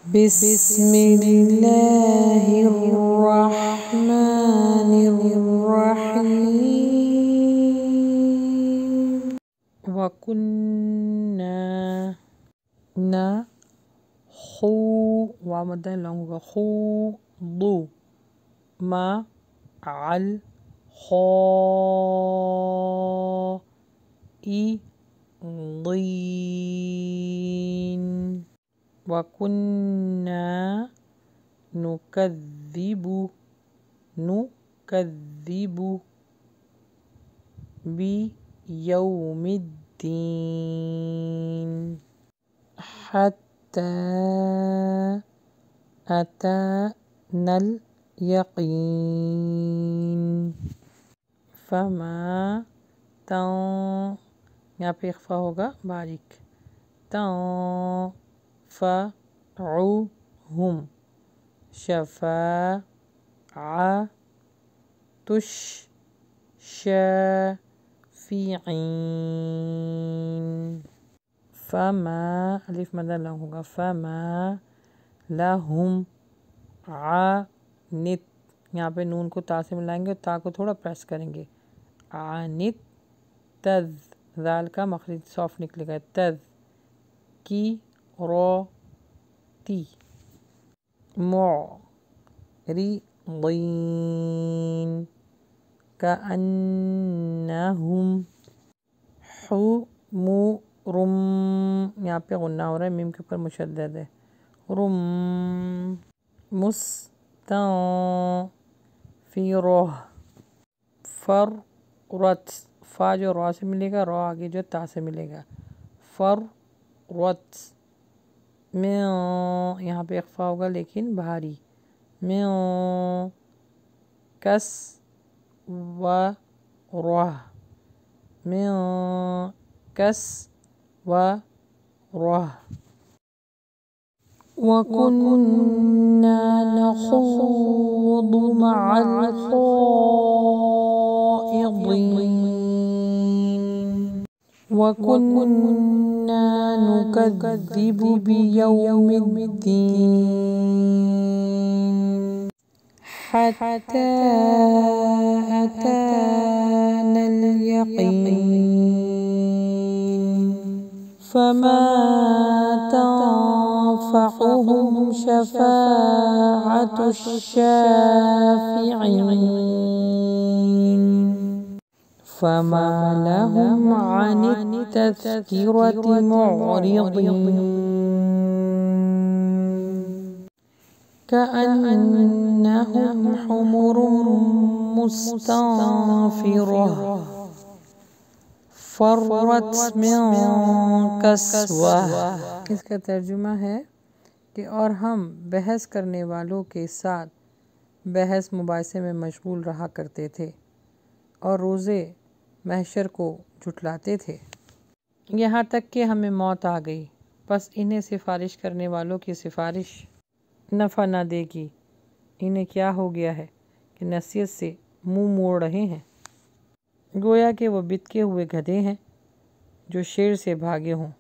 بسم الله الرحمن الرحيم. وكنا خو ومدة لونغ خوض ما عل خائضين. وكنا نكذب بيوم الدين حتى أتانا اليقين. فما यहाँ पे इख्फा होगा बारीक तंफअहुम शफाअतुश्शाफिईन. फमा अलिफ मद्दा लंग होगा फमा लहुम आनित. यहाँ पे नून को ता से मिलाएंगे और ता को थोड़ा प्रेस करेंगे. आनित तज ज़ाल का मखरज सॉफ्ट निकलेगा. तज की रोती मुरीदीन कअन्नहुम हुमुरुम. यहाँ पे गुन्ना हो रहा है, मीम के ऊपर मुशद्दद है. रुम मुस्तंफिरुह फररत. फा जो रॉ से मिलेगा, रॉ आगे जो ता से मिलेगा. फररत में यहाँ पे इख्फा होगा लेकिन भारी. में कस व रह में कस व रह. वकुन्ना नखूद मअल खाइदीन. वकुन्ना नुकज़्ज़िबु बियौमिद्दीन हत्ता अतानल यक़ीन. फमा तंफ़अहुम शफ़ाअतुश्शाफ़िईन. फमा लहुम अनित्तज़किरति मुअरिदीन कअन्नहुम हुमुरुम मुस्तंफ़िरुह फररत मिन कसवह. इसका तर्जुमा है कि और हम बहस करने वालों के साथ बहस मुबाहिसे में मशगूल रहा करते थे और रोज़े महशर को झुठलाते थे यहाँ तक कि हमें मौत आ गई. बस इन्हें सिफारिश करने वालों की सिफारिश नफ़ा ना देगी. इन्हें क्या हो गया है कि नसीहत से मुंह मोड़ रहे हैं, गोया कि वो बितके हुए गधे हैं जो शेर से भागे हों.